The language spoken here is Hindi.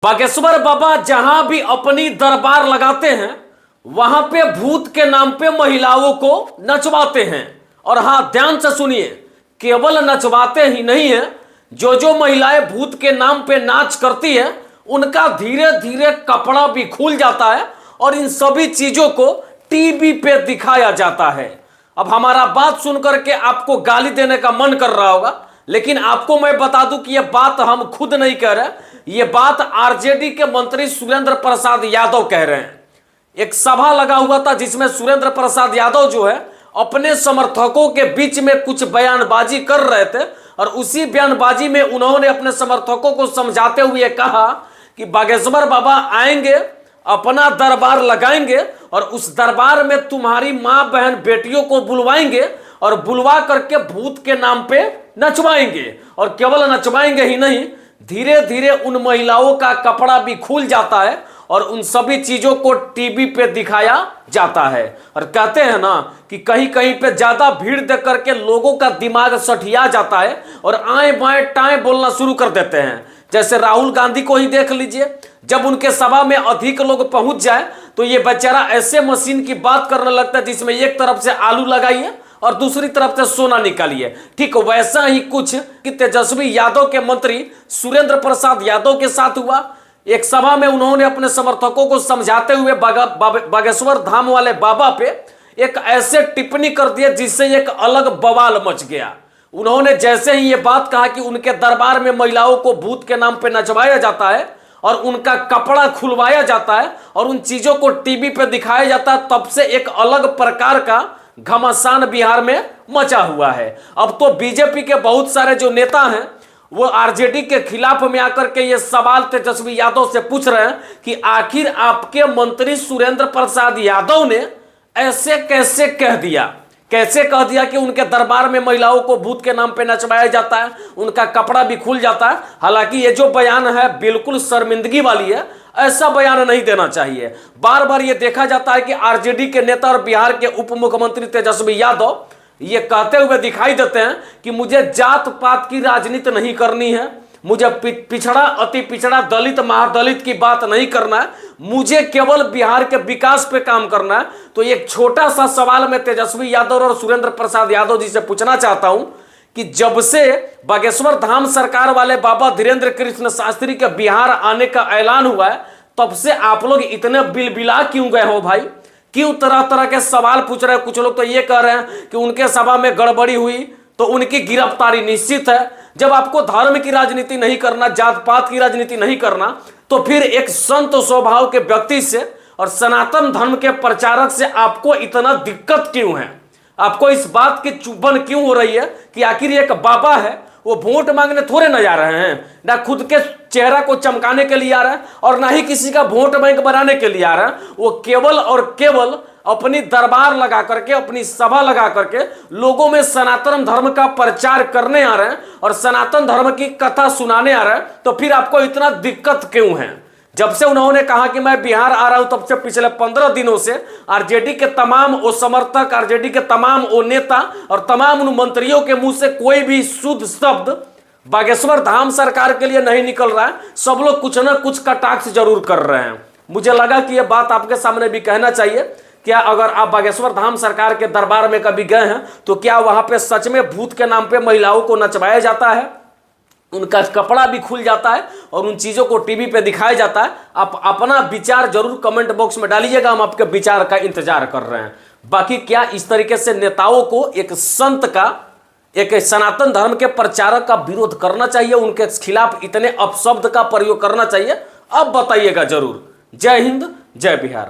बागेश्वर बाबा जहां भी अपनी दरबार लगाते हैं वहां पे भूत के नाम पे महिलाओं को नचवाते हैं। और हां, ध्यान से सुनिए, केवल नचवाते ही नहीं है, जो महिलाएं भूत के नाम पे नाच करती है उनका धीरे धीरे कपड़ा भी खुल जाता है और इन सभी चीजों को टीवी पे दिखाया जाता है। अब हमारा बात सुनकर के आपको गाली देने का मन कर रहा होगा, लेकिन आपको मैं बता दूं कि यह बात हम खुद नहीं कह रहे, यह बात आरजेडी के मंत्री सुरेंद्र प्रसाद यादव कह रहे हैं। एक सभा लगा हुआ था जिसमें सुरेंद्र प्रसाद यादव जो है अपने समर्थकों के बीच में कुछ बयानबाजी कर रहे थे और उसी बयानबाजी में उन्होंने अपने समर्थकों को समझाते हुए कहा कि बागेश्वर बाबा आएंगे, अपना दरबार लगाएंगे और उस दरबार में तुम्हारी मां बहन बेटियों को बुलवाएंगे और बुलवा करके भूत के नाम पे नचवाएंगे। और केवल नचवाएंगे ही नहीं, धीरे धीरे उन महिलाओं का कपड़ा भी खुल जाता है और उन सभी चीजों को टीवी पे दिखाया जाता है। और कहते हैं ना कि कहीं कहीं पे ज्यादा भीड़ देख करके लोगों का दिमाग सठिया जाता है और आए बाएं टाएं बोलना शुरू कर देते हैं। जैसे राहुल गांधी को ही देख लीजिए, जब उनके सभा में अधिक लोग पहुंच जाए तो ये बेचारा ऐसे मशीन की बात करने लगता है जिसमें एक तरफ से आलू लगाइए और दूसरी तरफ से सोना निकालिए। ठीक वैसा ही कुछ कि तेजस्वी यादव के मंत्री सुरेंद्र प्रसाद यादव के साथ हुआ। एक सभा में उन्होंने अपने समर्थकों को समझाते हुए बागेश्वर धाम वाले बाबा पे एक ऐसे टिप्पणी कर दिया जिससे एक अलग बवाल मच गया। उन्होंने जैसे ही ये बात कहा कि उनके दरबार में महिलाओं को भूत के नाम पे नचवाया जाता है और उनका कपड़ा खुलवाया जाता है और उन चीजों को टीवी पे दिखाया जाता है, तब से एक अलग प्रकार का घमासान बिहार में मचा हुआ है। अब तो बीजेपी के बहुत सारे जो नेता हैं वो आरजेडी के खिलाफ में आकर के ये सवाल तेजस्वी यादव से पूछ रहे हैं कि आखिर आपके मंत्री सुरेंद्र प्रसाद यादव ने ऐसे कैसे कह दिया कि उनके दरबार में महिलाओं को भूत के नाम पे नचवाया जाता है, उनका कपड़ा भी खुल जाता है। हालांकि ये जो बयान है बिल्कुल शर्मिंदगी वाली है, ऐसा बयान नहीं देना चाहिए। बार बार ये देखा जाता है कि आरजेडी के नेता और बिहार के उप मुख्यमंत्री तेजस्वी यादव ये कहते हुए दिखाई देते हैं कि मुझे जात पात की राजनीति नहीं करनी है, मुझे पिछड़ा अति पिछड़ा दलित महादलित की बात नहीं करना है, मुझे केवल बिहार के विकास पे काम करना है। तो एक छोटा सा सवाल मैं तेजस्वी यादव और सुरेंद्र प्रसाद यादव जी से पूछना चाहता हूं कि जब से बागेश्वर धाम सरकार वाले बाबा धीरेन्द्र कृष्ण शास्त्री के बिहार आने का ऐलान हुआ है, तब से आप लोग इतने बिलबिला क्यों गए हो भाई? क्यों तरह तरह के सवाल पूछ रहे हैं? कुछ लोग तो ये कह रहे हैं कि उनके सभा में गड़बड़ी हुई तो उनकी गिरफ्तारी निश्चित है। जब आपको धर्म की राजनीति नहीं करना, जात पात की राजनीति नहीं करना, तो फिर एक संत स्वभाव के व्यक्ति से और सनातन धर्म के प्रचारक से आपको इतना दिक्कत क्यों है? आपको इस बात की चुभन क्यों हो रही है कि आखिर एक बाबा है, वो वोट मांगने थोड़े न जा रहे हैं, ना खुद के चेहरा को चमकाने के लिए आ रहे हैं और ना ही किसी का वोट बैंक बनाने के लिए आ रहे हैं। वो केवल और केवल अपनी दरबार लगा करके, अपनी सभा लगा करके लोगों में सनातन धर्म का प्रचार करने आ रहे हैं और सनातन धर्म की कथा सुनाने आ रहे हैं। तो फिर आपको इतना दिक्कत क्यों है? जब से उन्होंने कहा कि मैं बिहार आ रहा हूं, तब से पिछले 15 दिनों से आरजेडी के तमाम वो समर्थक, आरजेडी के तमाम वो नेता और तमाम उन मंत्रियों के मुंह से कोई भी शुद्ध शब्द बागेश्वर धाम सरकार के लिए नहीं निकल रहा है। सब लोग कुछ ना कुछ कटाक्ष जरूर कर रहे हैं। मुझे लगा कि यह बात आपके सामने भी कहना चाहिए। क्या अगर आप बागेश्वर धाम सरकार के दरबार में कभी गए हैं तो क्या वहां पे सच में भूत के नाम पे महिलाओं को नचवाया जाता है, उनका कपड़ा भी खुल जाता है और उन चीजों को टीवी पे दिखाया जाता है? आप अपना विचार जरूर कमेंट बॉक्स में डालिएगा, हम आपके विचार का इंतजार कर रहे हैं। बाकी क्या इस तरीके से नेताओं को एक संत का, एक सनातन धर्म के प्रचारक का विरोध करना चाहिए, उनके खिलाफ इतने अपशब्द का प्रयोग करना चाहिए? अब बताइएगा जरूर। जय हिंद, जय बिहार।